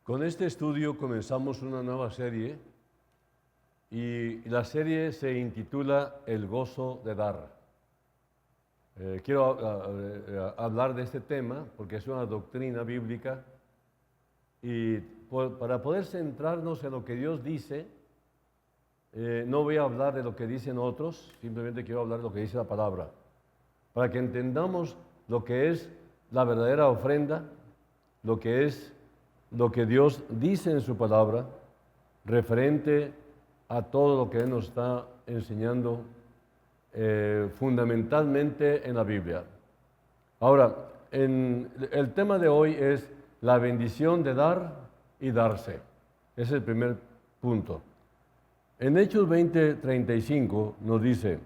Con este estudio comenzamos una nueva serie y la serie se intitula El gozo de dar. Quiero hablar de este tema porque es una doctrina bíblica y para poder centrarnos en lo que Dios dice, no voy a hablar de lo que dicen otros, simplemente quiero hablar de lo que dice la palabra, para que entendamos lo que es la verdadera ofrenda, lo que es lo que Dios dice en su palabra referente a todo lo que Él nos está enseñando fundamentalmente en la Biblia. Ahora, el tema de hoy es la bendición de dar y darse. Ese es el primer punto. En Hechos 20:35 nos dice: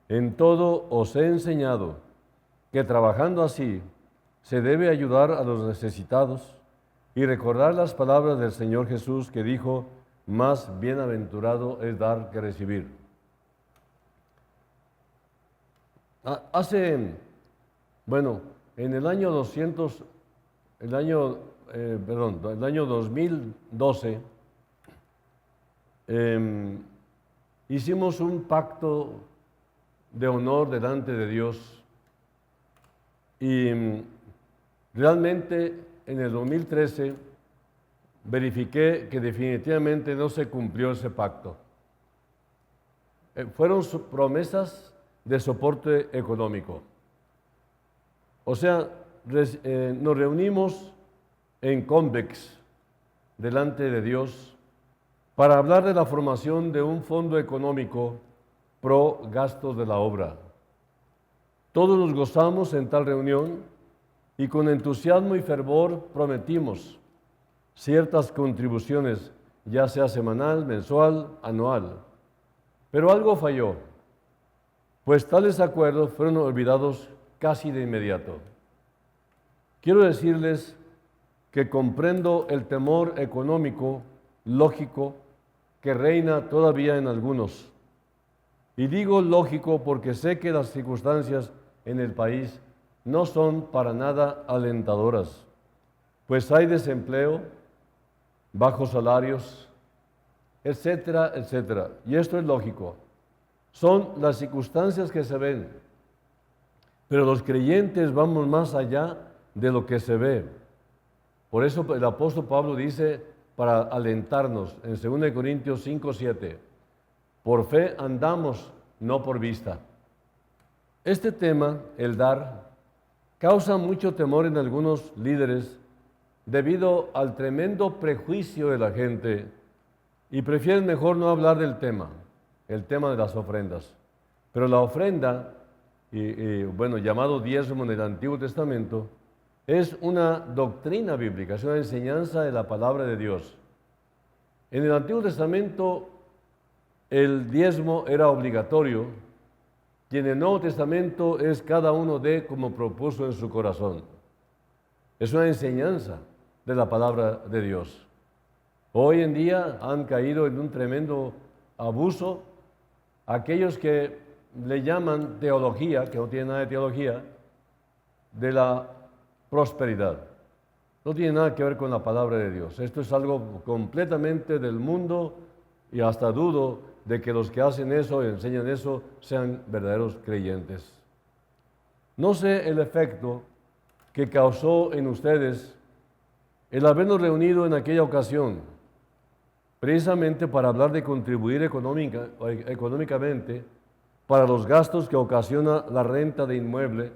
en todo os he enseñado que trabajando así se debe ayudar a los necesitados y recordar las palabras del Señor Jesús que dijo: más bienaventurado es dar que recibir. En el año 2012, hicimos un pacto de honor delante de Dios y realmente en el 2013 verifiqué que definitivamente no se cumplió ese pacto. Fueron promesas de soporte económico. O sea, nos reunimos en Convex delante de Dios para hablar de la formación de un fondo económico pro gastos de la obra. Todos nos gozamos en tal reunión y con entusiasmo y fervor prometimos ciertas contribuciones, ya sea semanal, mensual, anual. Pero algo falló, pues tales acuerdos fueron olvidados casi de inmediato. Quiero decirles que comprendo el temor económico lógico que reina todavía en algunos. Y digo lógico porque sé que las circunstancias en el país no son para nada alentadoras, pues hay desempleo, bajos salarios, etcétera, etcétera. Y esto es lógico. Son las circunstancias que se ven, pero los creyentes vamos más allá de lo que se ve. Por eso el apóstol Pablo dice, para alentarnos, en 2 Corintios 5:7, por fe andamos, no por vista. Este tema, el dar, causa mucho temor en algunos líderes debido al tremendo prejuicio de la gente y prefieren mejor no hablar del tema, el tema de las ofrendas. Pero la ofrenda, llamado diezmo en el Antiguo Testamento, es una doctrina bíblica, es una enseñanza de la palabra de Dios. En el Antiguo Testamento el diezmo era obligatorio y en el Nuevo Testamento es cada uno dé como propuso en su corazón. Es una enseñanza de la palabra de Dios. Hoy en día han caído en un tremendo abuso aquellos que le llaman teología, que no tiene nada de teología, de la prosperidad. No tiene nada que ver con la palabra de Dios. Esto es algo completamente del mundo y hasta dudo de que los que hacen eso y enseñan eso sean verdaderos creyentes. No sé el efecto que causó en ustedes el habernos reunido en aquella ocasión, precisamente para hablar de contribuir económicamente para los gastos que ocasiona la renta de inmueble,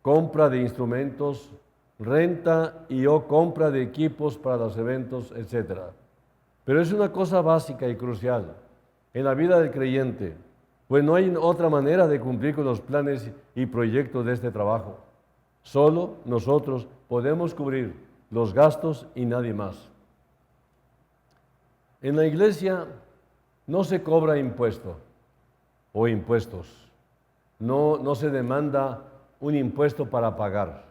compra de instrumentos, renta y o compra de equipos para los eventos, etc. Pero es una cosa básica y crucial en la vida del creyente, pues no hay otra manera de cumplir con los planes y proyectos de este trabajo. Solo nosotros podemos cubrir los gastos y nadie más. En la iglesia no se cobra impuesto o impuestos. No se demanda un impuesto para pagar.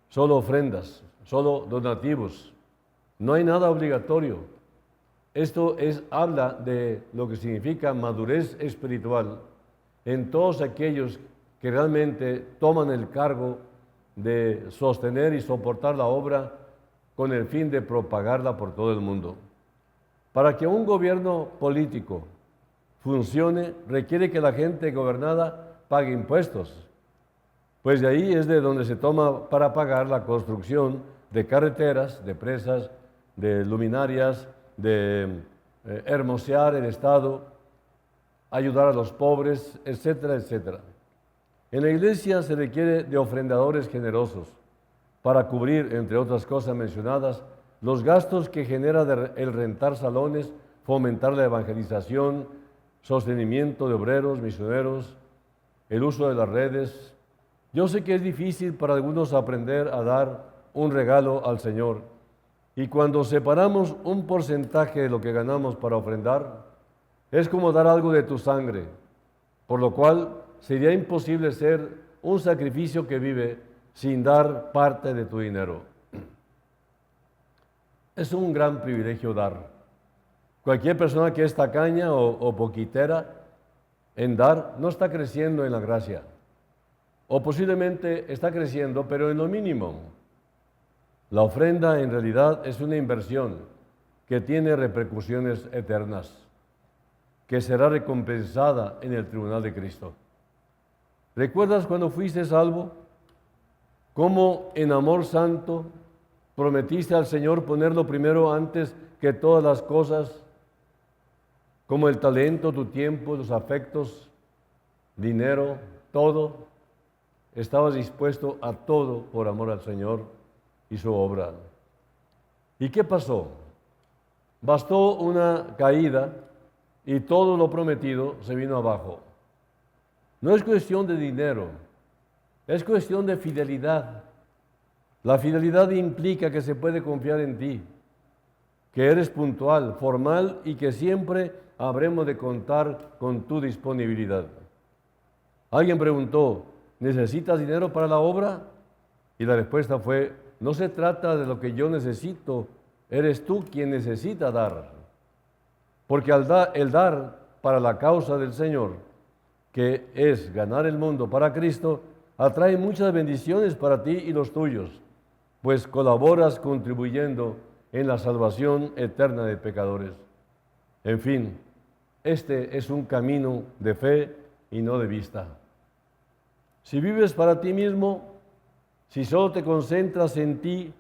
Solo ofrendas, solo donativos. No hay nada obligatorio. Esto habla de lo que significa madurez espiritual en todos aquellos que realmente toman el cargo de sostener y soportar la obra con el fin de propagarla por todo el mundo. Para que un gobierno político funcione, requiere que la gente gobernada pague impuestos, pues de ahí es de donde se toma para pagar la construcción de carreteras, de presas, de luminarias, de hermosear el Estado, ayudar a los pobres, etcétera, etcétera. En la iglesia se requiere de ofrendadores generosos para cubrir, entre otras cosas mencionadas, los gastos que genera el rentar salones, fomentar la evangelización, sostenimiento de obreros, misioneros, el uso de las redes. Yo sé que es difícil para algunos aprender a dar un regalo al Señor, y cuando separamos un porcentaje de lo que ganamos para ofrendar, es como dar algo de tu sangre, por lo cual sería imposible ser un sacrificio que vive sin dar parte de tu dinero. Es un gran privilegio dar. Cualquier persona que es tacaña o poquitera en dar no está creciendo en la gracia. O posiblemente está creciendo, pero en lo mínimo. La ofrenda en realidad es una inversión que tiene repercusiones eternas, que será recompensada en el tribunal de Cristo. ¿Recuerdas cuando fuiste salvo? ¿Cómo en amor santo prometiste al Señor ponerlo primero antes que todas las cosas, como el talento, tu tiempo, los afectos, dinero, todo? Estabas dispuesto a todo por amor al Señor y su obra. ¿Y qué pasó? Bastó una caída y todo lo prometido se vino abajo. No es cuestión de dinero, es cuestión de fidelidad. La fidelidad implica que se puede confiar en ti, que eres puntual, formal y que siempre habremos de contar con tu disponibilidad. Alguien preguntó, ¿necesitas dinero para la obra? Y la respuesta fue, no se trata de lo que yo necesito, eres tú quien necesita dar. Porque el dar para la causa del Señor, que es ganar el mundo para Cristo, atrae muchas bendiciones para ti y los tuyos, pues colaboras contribuyendo en la salvación eterna de pecadores. En fin, este es un camino de fe y no de vista. Si vives para ti mismo, si solo te concentras en ti,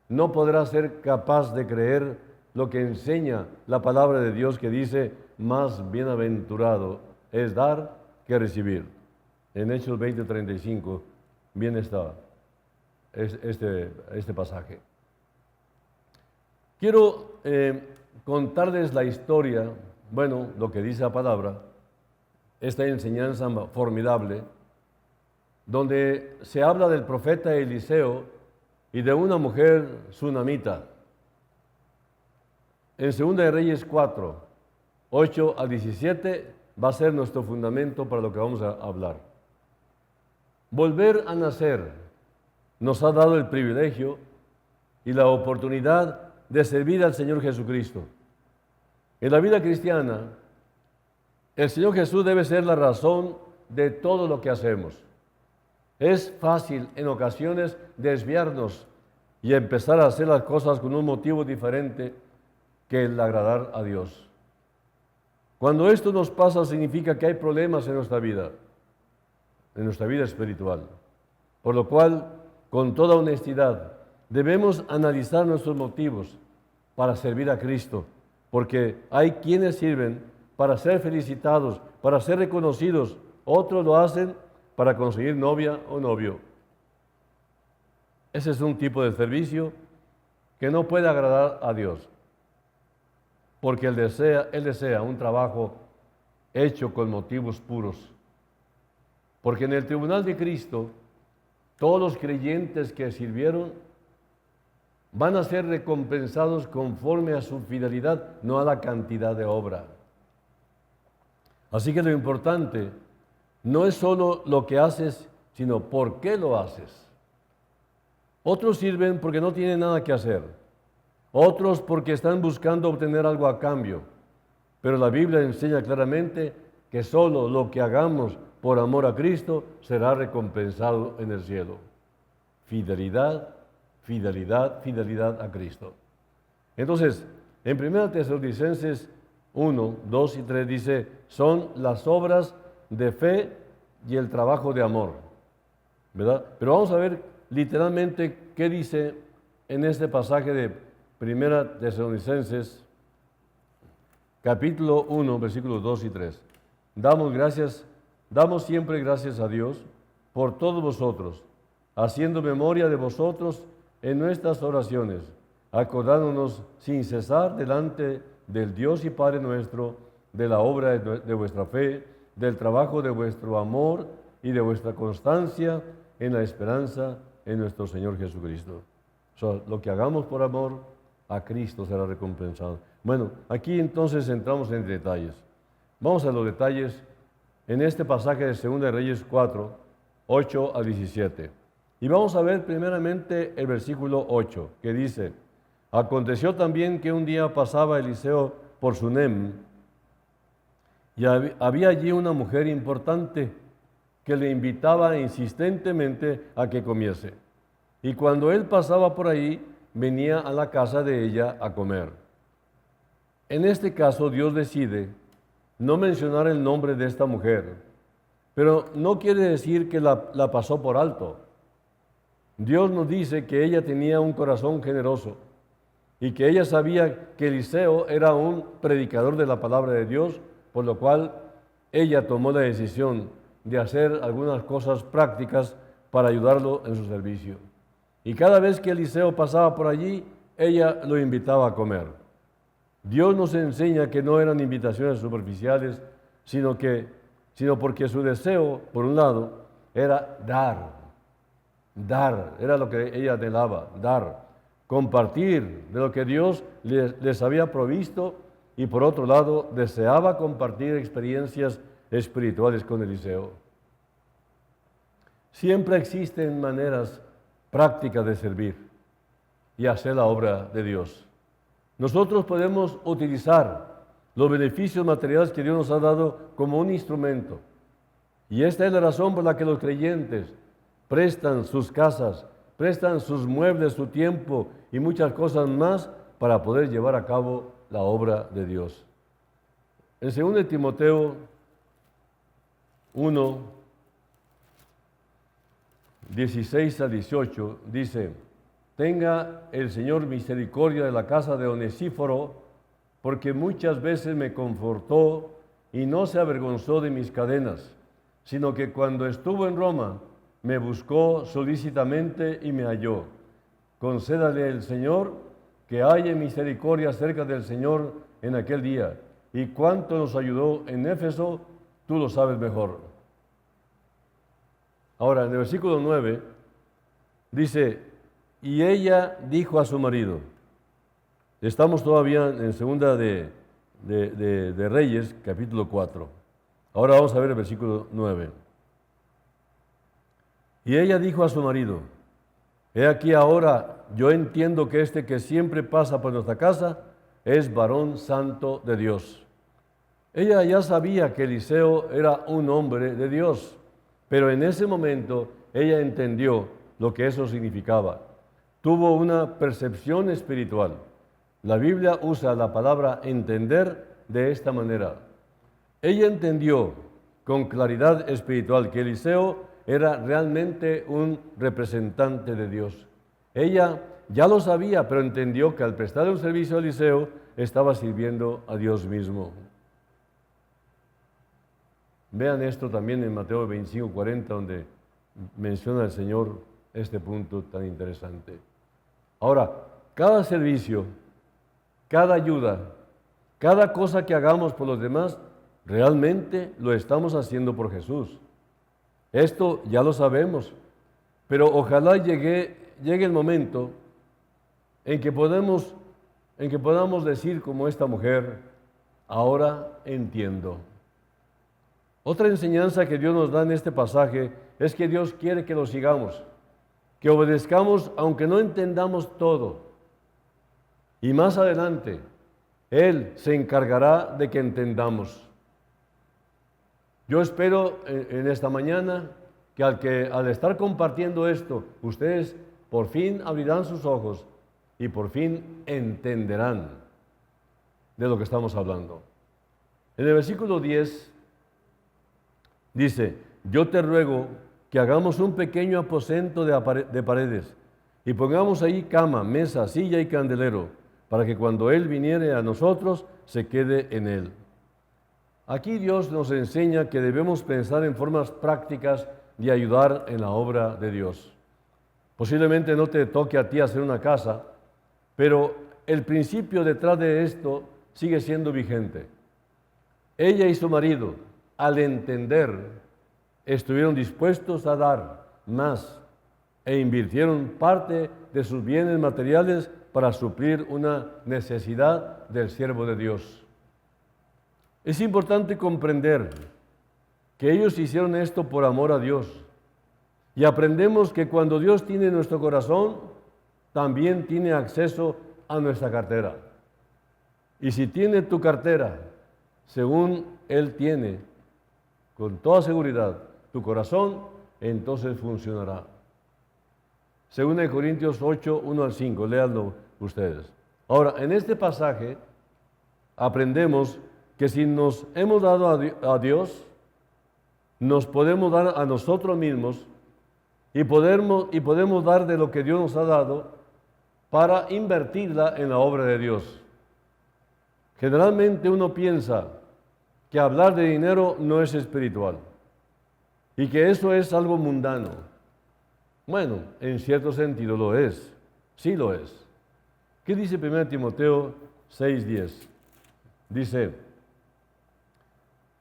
no podrás ser capaz de creer lo que enseña la palabra de Dios, que dice, más bienaventurado es dar que recibir. En Hechos 20:35, bien está este pasaje. Quiero contarles la historia, bueno, lo que dice la palabra, esta enseñanza formidable, donde se habla del profeta Eliseo y de una mujer sunamita. En 2 de Reyes 4, 8 al 17, va a ser nuestro fundamento para lo que vamos a hablar. Volver a nacer nos ha dado el privilegio y la oportunidad de servir al Señor Jesucristo. En la vida cristiana, el Señor Jesús debe ser la razón de todo lo que hacemos. Es fácil en ocasiones desviarnos y empezar a hacer las cosas con un motivo diferente que el agradar a Dios. Cuando esto nos pasa, significa que hay problemas en nuestra vida espiritual. Por lo cual, con toda honestidad, debemos analizar nuestros motivos para servir a Cristo, porque hay quienes sirven para ser felicitados, para ser reconocidos, otros lo hacen para conseguir novia o novio. Ese es un tipo de servicio que no puede agradar a Dios, porque Él desea un trabajo hecho con motivos puros. Porque en el tribunal de Cristo, todos los creyentes que sirvieron van a ser recompensados conforme a su fidelidad, no a la cantidad de obra. Así que lo importante no es solo lo que haces, sino por qué lo haces. Otros sirven porque no tienen nada que hacer. Otros porque están buscando obtener algo a cambio. Pero la Biblia enseña claramente que solo lo que hagamos por amor a Cristo será recompensado en el cielo. Fidelidad fidelidad a Cristo. Entonces, en 1 Tesalonicenses 1, 2 y 3 dice, son las obras de fe y el trabajo de amor, ¿verdad? Pero vamos a ver literalmente qué dice en este pasaje de 1 Tesalonicenses, capítulo 1, versículos 2 y 3. Damos siempre gracias a Dios por todos vosotros, haciendo memoria de vosotros en nuestras oraciones, acordándonos sin cesar delante del Dios y Padre nuestro, de la obra de vuestra fe, del trabajo de vuestro amor y de vuestra constancia en la esperanza en nuestro Señor Jesucristo. Lo que hagamos por amor a Cristo será recompensado. Bueno, aquí entonces entramos en detalles. Vamos a los detalles en este pasaje de 2 de Reyes 4, 8 a 17. Y vamos a ver primeramente el versículo 8, que dice, aconteció también que un día pasaba Eliseo por Sunem, y había allí una mujer importante que le invitaba insistentemente a que comiese. Y cuando él pasaba por ahí, venía a la casa de ella a comer. En este caso, Dios decide no mencionar el nombre de esta mujer, pero no quiere decir que la pasó por alto. Dios nos dice que ella tenía un corazón generoso y que ella sabía que Eliseo era un predicador de la palabra de Dios, por lo cual ella tomó la decisión de hacer algunas cosas prácticas para ayudarlo en su servicio. Y cada vez que Eliseo pasaba por allí, ella lo invitaba a comer. Dios nos enseña que no eran invitaciones superficiales, sino porque su deseo, por un lado, era dar, era lo que ella anhelaba, dar, compartir de lo que Dios les había provisto, y por otro lado, deseaba compartir experiencias espirituales con Eliseo. Siempre existen maneras prácticas de servir y hacer la obra de Dios. Nosotros podemos utilizar los beneficios materiales que Dios nos ha dado como un instrumento. Y esta es la razón por la que los creyentes prestan sus casas, prestan sus muebles, su tiempo y muchas cosas más para poder llevar a cabo la obra de Dios. En 2 Timoteo 1, 16 a 18 dice, tenga el Señor misericordia de la casa de Onesíforo, porque muchas veces me confortó y no se avergonzó de mis cadenas, sino que cuando estuvo en Roma me buscó solícitamente y me halló. Concédale el Señor que haya misericordia acerca del Señor en aquel día, y cuánto nos ayudó en Éfeso, tú lo sabes mejor. Ahora, en el versículo 9, dice, y ella dijo a su marido, estamos todavía en segunda de Reyes, capítulo 4. Ahora vamos a ver el versículo 9. Y ella dijo a su marido, he aquí ahora, yo entiendo que este que siempre pasa por nuestra casa es varón santo de Dios. Ella ya sabía que Eliseo era un hombre de Dios, pero en ese momento ella entendió lo que eso significaba. Tuvo una percepción espiritual. La Biblia usa la palabra entender de esta manera. Ella entendió con claridad espiritual que Eliseo era realmente un representante de Dios. Ella ya lo sabía, pero entendió que al prestar un servicio a Eliseo, estaba sirviendo a Dios mismo. Vean esto también en Mateo 25, 40, donde menciona el Señor este punto tan interesante. Ahora, cada servicio, cada ayuda, cada cosa que hagamos por los demás, realmente lo estamos haciendo por Jesús. Esto ya lo sabemos, pero ojalá llegue el momento en que podamos decir como esta mujer, ahora entiendo. Otra enseñanza que Dios nos da en este pasaje es que Dios quiere que lo sigamos, que obedezcamos aunque no entendamos todo. Y más adelante, Él se encargará de que entendamos. Yo espero en esta mañana que al estar compartiendo esto, ustedes por fin abrirán sus ojos y por fin entenderán de lo que estamos hablando. En el versículo 10 dice, yo te ruego que hagamos un pequeño aposento de paredes y pongamos ahí cama, mesa, silla y candelero, para que cuando Él viniere a nosotros, se quede en Él. Aquí Dios nos enseña que debemos pensar en formas prácticas de ayudar en la obra de Dios. Posiblemente no te toque a ti hacer una casa, pero el principio detrás de esto sigue siendo vigente. Ella y su marido, al entender, estuvieron dispuestos a dar más e invirtieron parte de sus bienes materiales para suplir una necesidad del siervo de Dios. Es importante comprender que ellos hicieron esto por amor a Dios y aprendemos que cuando Dios tiene nuestro corazón, también tiene acceso a nuestra cartera. Y si tiene tu cartera, según Él tiene, con toda seguridad, tu corazón, entonces funcionará. Según en Corintios 8, 1 al 5, léanlo ustedes. Ahora, en este pasaje aprendemos que si nos hemos dado a Dios, nos podemos dar a nosotros mismos y podemos dar de lo que Dios nos ha dado para invertirla en la obra de Dios. Generalmente uno piensa que hablar de dinero no es espiritual y que eso es algo mundano. Bueno, en cierto sentido lo es, sí lo es. ¿Qué dice 1 Timoteo 6:10? Dice,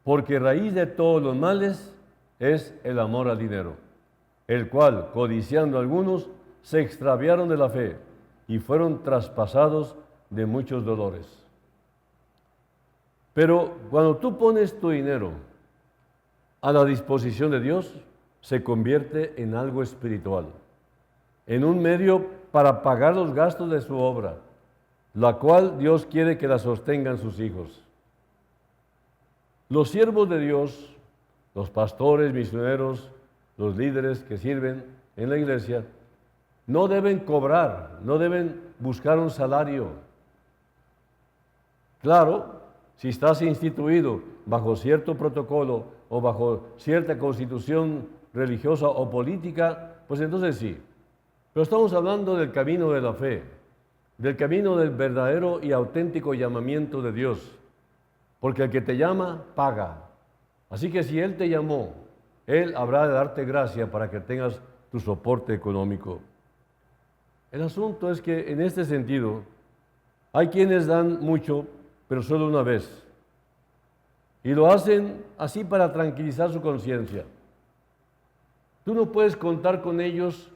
porque raíz de todos los males es el amor al dinero, el cual, codiciando algunos, se extraviaron de la fe y fueron traspasados de muchos dolores. Pero cuando tú pones tu dinero a la disposición de Dios, se convierte en algo espiritual, en un medio para pagar los gastos de su obra, la cual Dios quiere que la sostengan sus hijos. Los siervos de Dios, los pastores, misioneros, los líderes que sirven en la iglesia, no deben cobrar, no deben buscar un salario. Claro, si estás instituido bajo cierto protocolo o bajo cierta constitución religiosa o política, pues entonces sí. Pero estamos hablando del camino de la fe, del camino del verdadero y auténtico llamamiento de Dios, porque el que te llama, paga. Así que si Él te llamó, Él habrá de darte gracia para que tengas tu soporte económico. El asunto es que en este sentido, hay quienes dan mucho, pero solo una vez. Y lo hacen así para tranquilizar su conciencia. Tú no puedes contar con ellos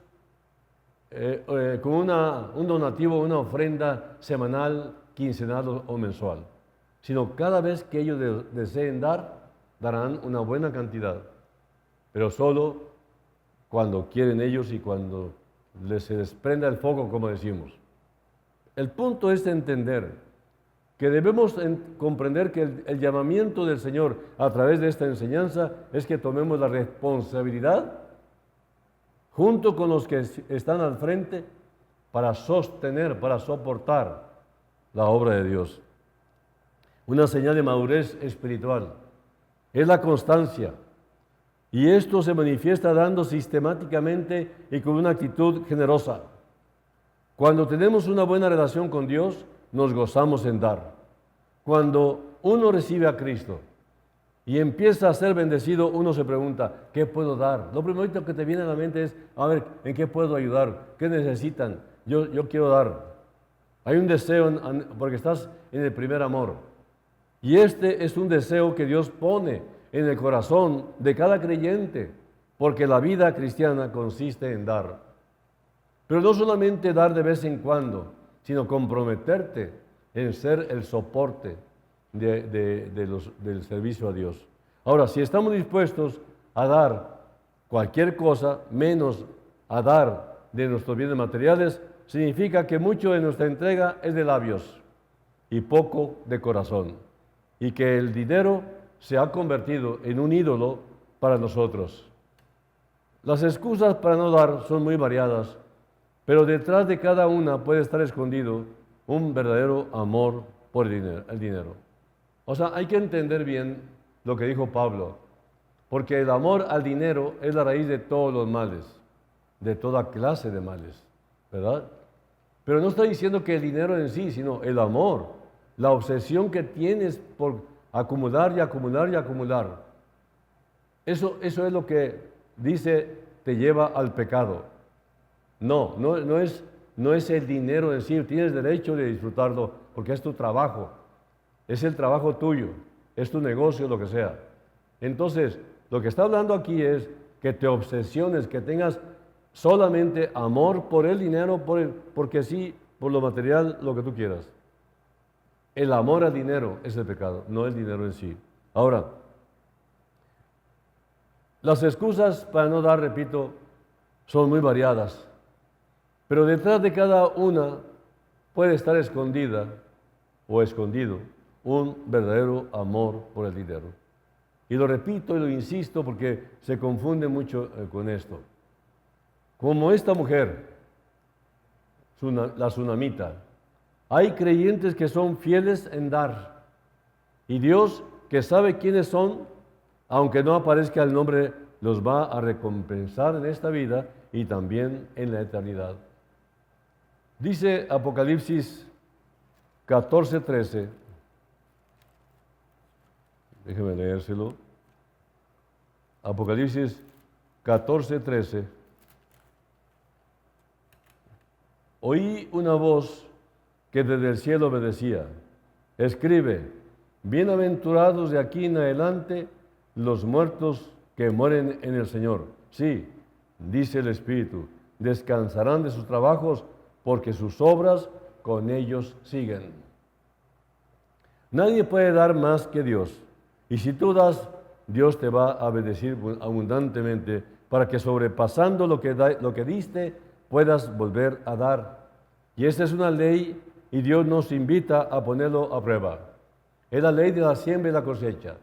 con un donativo, una ofrenda semanal, quincenal o mensual, sino cada vez que ellos deseen dar, darán una buena cantidad, pero solo cuando quieren ellos y cuando se desprenda el foco, como decimos. El punto es entender que debemos comprender que el llamamiento del Señor a través de esta enseñanza es que tomemos la responsabilidad junto con los que están al frente para sostener, para soportar la obra de Dios. Una señal de madurez espiritual es la constancia, y esto se manifiesta dando sistemáticamente y con una actitud generosa. Cuando tenemos una buena relación con Dios, nos gozamos en dar. Cuando uno recibe a Cristo y empieza a ser bendecido, uno se pregunta, ¿qué puedo dar? Lo primero que te viene a la mente es, a ver, ¿en qué puedo ayudar? ¿Qué necesitan? Yo quiero dar. Hay un deseo, porque estás en el primer amor. Y este es un deseo que Dios pone en el corazón de cada creyente, porque la vida cristiana consiste en dar. Pero no solamente dar de vez en cuando, sino comprometerte en ser el soporte del servicio a Dios. Ahora, si estamos dispuestos a dar cualquier cosa, menos a dar de nuestros bienes materiales, significa que mucho de nuestra entrega es de labios y poco de corazón, y que el dinero se ha convertido en un ídolo para nosotros. Las excusas para no dar son muy variadas, Pero detrás de cada una puede estar escondido un verdadero amor por el dinero. O sea, hay que entender bien lo que dijo Pablo, porque el amor al dinero es la raíz de todos los males, de toda clase de males, ¿verdad? Pero no está diciendo que el dinero en sí, sino el amor, la obsesión que tienes por acumular y acumular y acumular. Eso es lo que dice te lleva al pecado. No es el dinero en sí, tienes derecho de disfrutarlo porque es tu trabajo, es el trabajo tuyo, es tu negocio, lo que sea. Entonces, lo que está hablando aquí es que te obsesiones, que tengas solamente amor por el dinero, porque sí, por lo material, lo que tú quieras. El amor al dinero es el pecado, no el dinero en sí. Ahora, las excusas para no dar, repito, son muy variadas, pero detrás de cada una puede estar escondida o escondido un verdadero amor por el dinero. Y lo repito y lo insisto porque se confunde mucho con esto. Como esta mujer, la tsunamita, hay creyentes que son fieles en dar. Y Dios, que sabe quiénes son, aunque no aparezca el nombre, los va a recompensar en esta vida y también en la eternidad. Dice Apocalipsis 14:13. Déjeme leérselo. Apocalipsis 14:13. Oí una voz que desde el cielo me decía, escribe, bienaventurados de aquí en adelante los muertos que mueren en el Señor. Sí, dice el Espíritu, descansarán de sus trabajos porque sus obras con ellos siguen. Nadie puede dar más que Dios. Y si tú das, Dios te va a bendecir abundantemente para que sobrepasando lo que diste, puedas volver a dar. Y esta es una ley y Dios nos invita a ponerlo a prueba. Es la ley de la siembra y la cosecha.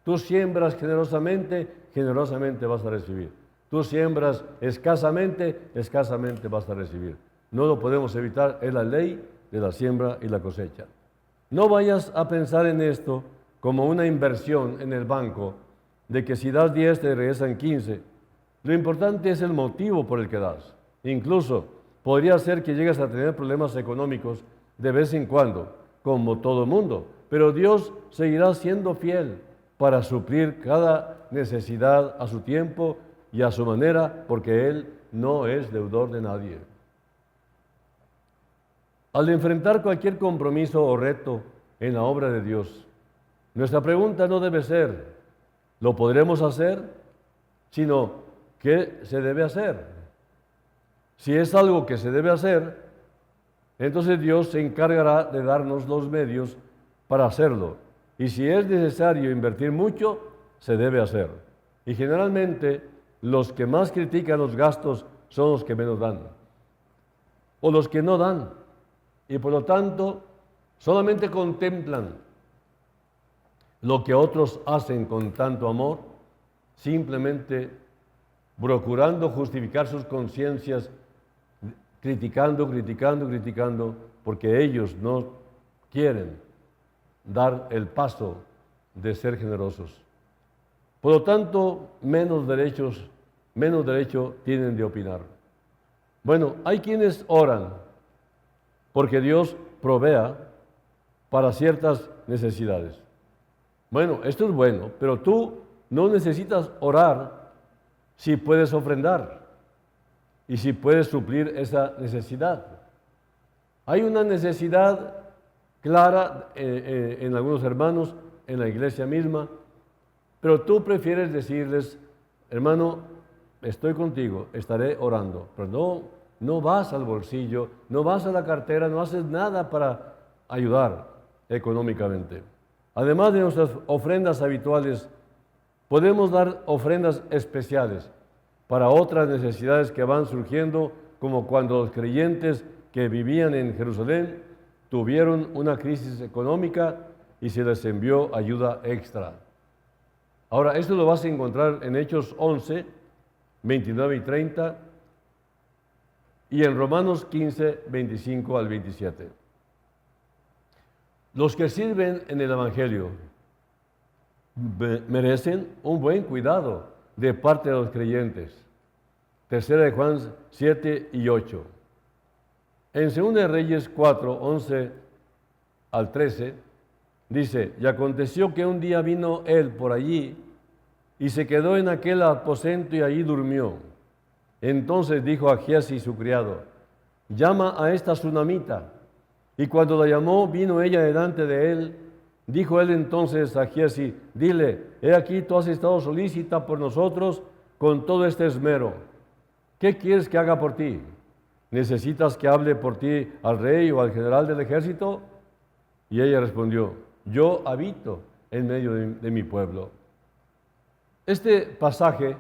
Tú siembras generosamente, generosamente vas a recibir. Tú siembras escasamente, escasamente vas a recibir. No lo podemos evitar, es la ley de la siembra y la cosecha. No vayas a pensar en esto como una inversión en el banco, de que si das 10 te regresan 15. Lo importante es el motivo por el que das. Incluso podría ser que llegues a tener problemas económicos de vez en cuando, como todo mundo, pero Dios seguirá siendo fiel para suplir cada necesidad a su tiempo y a su manera, porque Él no es deudor de nadie. Al enfrentar cualquier compromiso o reto en la obra de Dios, nuestra pregunta no debe ser, ¿lo podremos hacer? Sino, ¿qué se debe hacer? Si es algo que se debe hacer, entonces Dios se encargará de darnos los medios para hacerlo. Y si es necesario invertir mucho, se debe hacer. Y generalmente los que más critican los gastos son los que menos dan. O los que no dan. Y por lo tanto, solamente contemplan lo que otros hacen con tanto amor, simplemente procurando justificar sus conciencias, criticando, porque ellos no quieren dar el paso de ser generosos. Por lo tanto, menos derecho tienen de opinar. Bueno, hay quienes oran porque Dios provea para ciertas necesidades. Bueno, esto es bueno, pero tú no necesitas orar si puedes ofrendar y si puedes suplir esa necesidad. Hay una necesidad clara en algunos hermanos, en la iglesia misma, pero tú prefieres decirles, hermano, estoy contigo, estaré orando, pero no vas al bolsillo, no vas a la cartera, no haces nada para ayudar económicamente. Además de nuestras ofrendas habituales, podemos dar ofrendas especiales para otras necesidades que van surgiendo, como cuando los creyentes que vivían en Jerusalén tuvieron una crisis económica y se les envió ayuda extra. Ahora, esto lo vas a encontrar en Hechos 11, 29 y 30. y en Romanos 15, 25 al 27. Los que sirven en el Evangelio merecen un buen cuidado de parte de los creyentes. Tercera de Juan 7 y 8. En 2 de Reyes 4, 11 al 13, dice, y aconteció que un día vino él por allí y se quedó en aquel aposento y allí durmió. Entonces dijo a Giezi su criado, llama a esta sunamita. Y cuando la llamó, vino ella delante de él. Dijo él entonces a Giezi, dile, he aquí tú has estado solícita por nosotros con todo este esmero. ¿Qué quieres que haga por ti? ¿Necesitas que hable por ti al rey o al general del ejército? Y ella respondió, yo habito en medio de mi pueblo. Este pasaje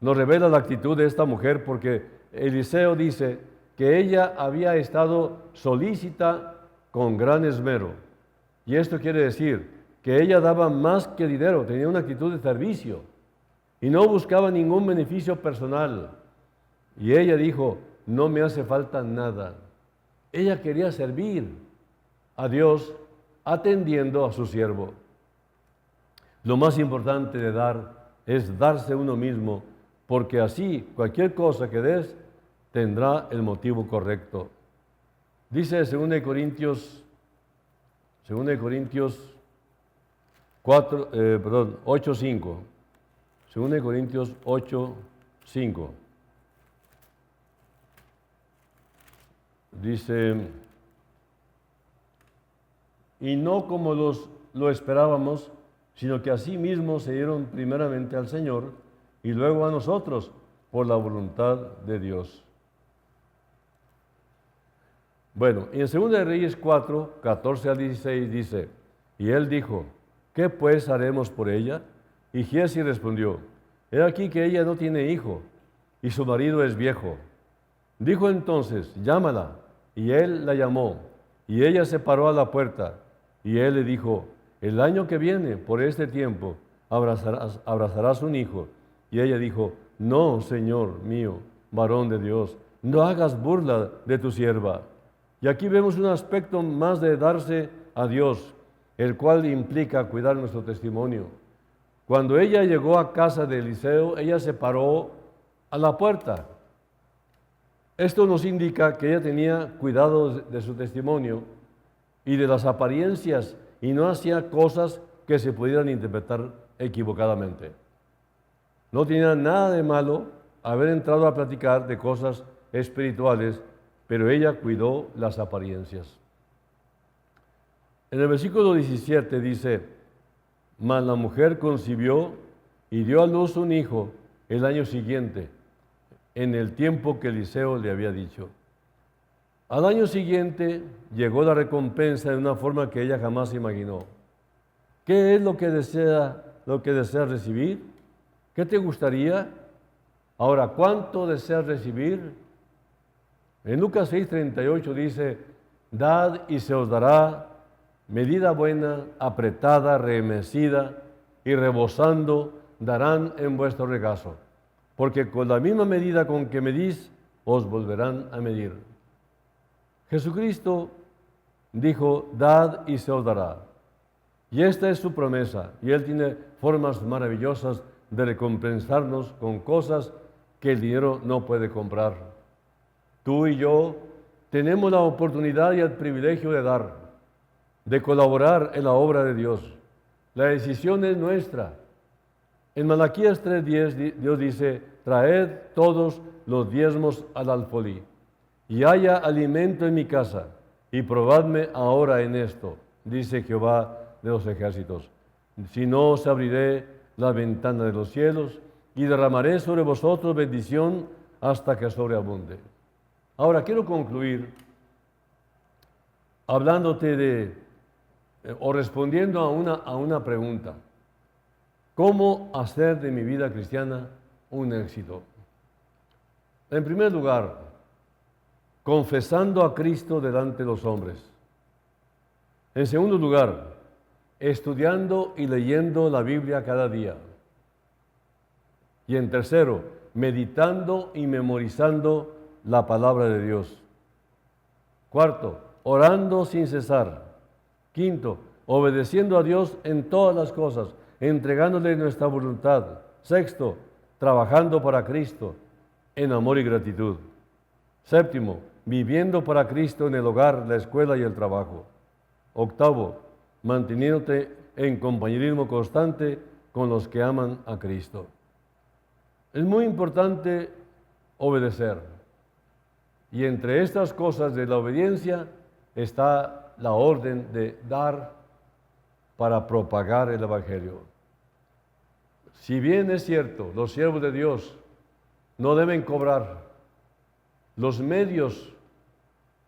nos revela la actitud de esta mujer porque Eliseo dice que ella había estado solícita con gran esmero. Y esto quiere decir que ella daba más que dinero, tenía una actitud de servicio y no buscaba ningún beneficio personal. Y ella dijo, no me hace falta nada. Ella quería servir a Dios atendiendo a su siervo. Lo más importante de dar es darse uno mismo, porque así cualquier cosa que des tendrá el motivo correcto. Dice 2 Corintios 8:5. 2 Corintios 8:5. Dice, y no como lo esperábamos, sino que así mismo se dieron primeramente al Señor y luego a nosotros por la voluntad de Dios. Bueno, y en 2 de Reyes 4, 14 al 16 dice, y él dijo, ¿qué pues haremos por ella? Y Giezi respondió, he aquí que ella no tiene hijo y su marido es viejo. Dijo entonces, llámala. Y él la llamó, y ella se paró a la puerta, y él le dijo, el año que viene, por este tiempo, abrazarás un hijo. Y ella dijo, no, Señor mío, varón de Dios, no hagas burla de tu sierva. Y aquí vemos un aspecto más de darse a Dios, el cual implica cuidar nuestro testimonio. Cuando ella llegó a casa de Eliseo, ella se paró a la puerta. Esto nos indica que ella tenía cuidado de su testimonio y de las apariencias y no hacía cosas que se pudieran interpretar equivocadamente. No tenía nada de malo haber entrado a platicar de cosas espirituales, pero ella cuidó las apariencias. En el versículo 17 dice, mas la mujer concibió y dio a luz un hijo el año siguiente, en el tiempo que Eliseo le había dicho. Al año siguiente llegó la recompensa de una forma que ella jamás imaginó. ¿Qué es lo que deseas recibir? ¿Qué te gustaría? Ahora, ¿cuánto deseas recibir? En Lucas 6:38 dice, dad y se os dará, medida buena, apretada, remecida y rebosando, darán en vuestro regazo. Porque con la misma medida con que medís, os volverán a medir. Jesucristo dijo, dad y se os dará. Y esta es su promesa, y Él tiene formas maravillosas de recompensarnos con cosas que el dinero no puede comprar. Tú y yo tenemos la oportunidad y el privilegio de dar, de colaborar en la obra de Dios. La decisión es nuestra. En Malaquías 3:10 Dios dice, traed todos los diezmos al alfolí, y haya alimento en mi casa, y probadme ahora en esto, dice Jehová de los ejércitos. Si no, os abriré la ventana de los cielos, y derramaré sobre vosotros bendición hasta que sobreabunde. Ahora quiero concluir hablándote o respondiendo a una pregunta. ¿Cómo hacer de mi vida cristiana un éxito? En primer lugar, confesando a Cristo delante de los hombres. En segundo lugar, estudiando y leyendo la Biblia cada día. Y en tercero, meditando y memorizando la palabra de Dios. Cuarto, orando sin cesar. Quinto, obedeciendo a Dios en todas las cosas, entregándole nuestra voluntad. Sexto, trabajando para Cristo en amor y gratitud. Séptimo, viviendo para Cristo en el hogar, la escuela y el trabajo. Octavo, manteniéndote en compañerismo constante con los que aman a Cristo. Es muy importante obedecer. Y entre estas cosas de la obediencia está la orden de dar para propagar el Evangelio. Si bien es cierto, los siervos de Dios no deben cobrar, los medios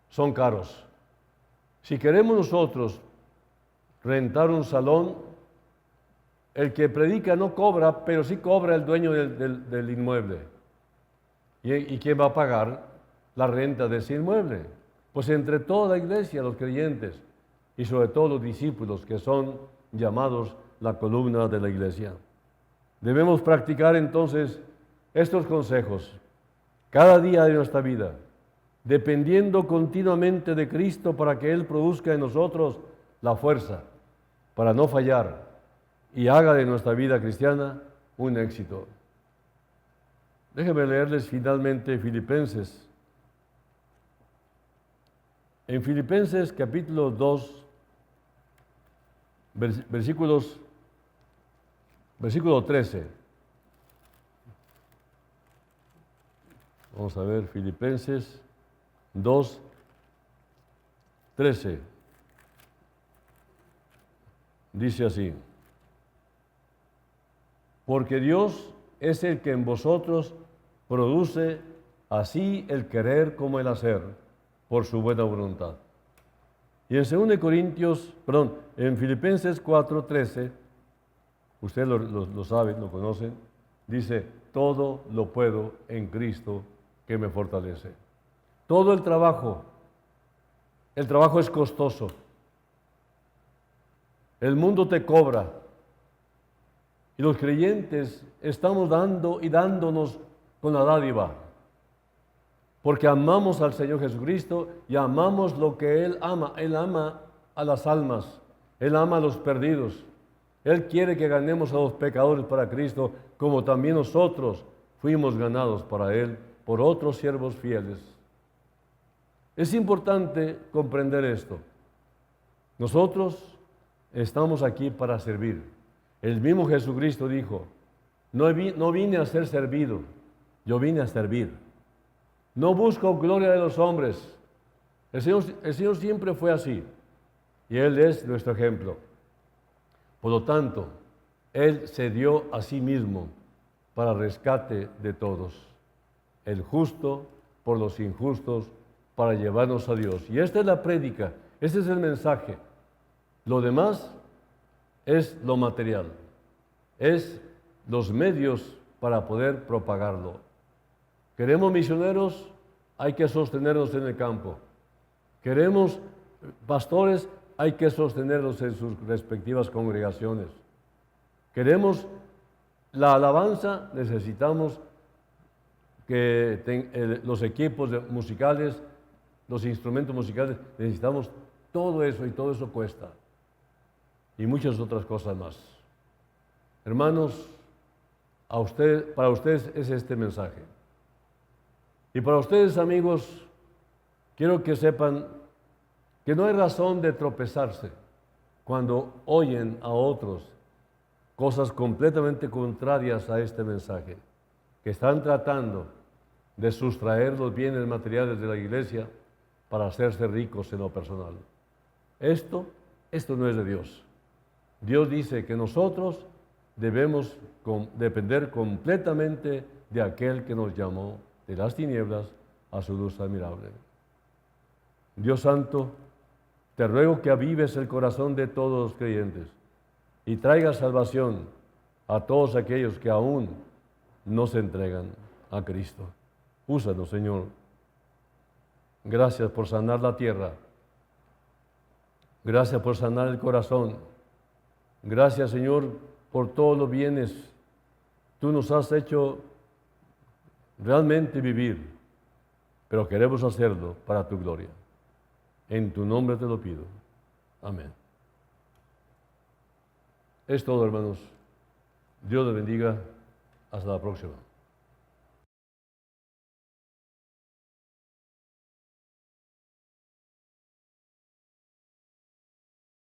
son caros. Si queremos nosotros rentar un salón, el que predica no cobra, pero sí cobra el dueño del inmueble. ¿Y quién va a pagar la renta de ese inmueble? Pues entre toda la iglesia, los creyentes y sobre todo los discípulos que son llamados la columna de la iglesia. Debemos practicar entonces estos consejos cada día de nuestra vida, dependiendo continuamente de Cristo para que Él produzca en nosotros la fuerza para no fallar y haga de nuestra vida cristiana un éxito. Déjenme leerles finalmente Filipenses. En Filipenses capítulo 2, versículo 13. Vamos a ver, Filipenses 2, 13. Dice así: porque Dios es el que en vosotros produce así el querer como el hacer, por su buena voluntad. Y en en Filipenses 4:13, ustedes lo saben, lo conocen, dice: todo lo puedo en Cristo que me fortalece. Todo el trabajo es costoso. El mundo te cobra. Y los creyentes estamos dando y dándonos con la dádiva. Porque amamos al Señor Jesucristo y amamos lo que Él ama. Él ama a las almas. Él ama a los perdidos. Él quiere que ganemos a los pecadores para Cristo, como también nosotros fuimos ganados para Él por otros siervos fieles. Es importante comprender esto. Nosotros estamos aquí para servir. El mismo Jesucristo dijo: no vine a ser servido, yo vine a servir. No busco gloria de los hombres. El Señor siempre fue así. Y Él es nuestro ejemplo. Por lo tanto, Él se dio a sí mismo para rescate de todos. El justo por los injustos, para llevarnos a Dios. Y esta es la prédica, este es el mensaje. Lo demás es lo material, es los medios para poder propagarlo. Queremos misioneros, hay que sostenerlos en el campo. Queremos pastores, hay que sostenerlos en sus respectivas congregaciones. Queremos la alabanza, necesitamos que los equipos musicales, los instrumentos musicales, necesitamos todo eso, y todo eso cuesta. Y muchas otras cosas más. Hermanos, para ustedes es este mensaje. Y para ustedes, amigos, quiero que sepan que no hay razón de tropezarse cuando oyen a otros cosas completamente contrarias a este mensaje, que están tratando de sustraer los bienes materiales de la iglesia para hacerse ricos en lo personal. Esto no es de Dios. Dios dice que nosotros debemos depender completamente de aquel que nos llamó de las tinieblas a su luz admirable. Dios Santo, te ruego que avives el corazón de todos los creyentes y traigas salvación a todos aquellos que aún no se entregan a Cristo. Úsanos, Señor. Gracias por sanar la tierra. Gracias por sanar el corazón. Gracias, Señor, por todos los bienes. Tú nos has hecho realmente vivir pero queremos hacerlo para tu gloria. En tu nombre te lo pido. Amén. Es todo, hermanos. Dios les bendiga. Hasta la próxima.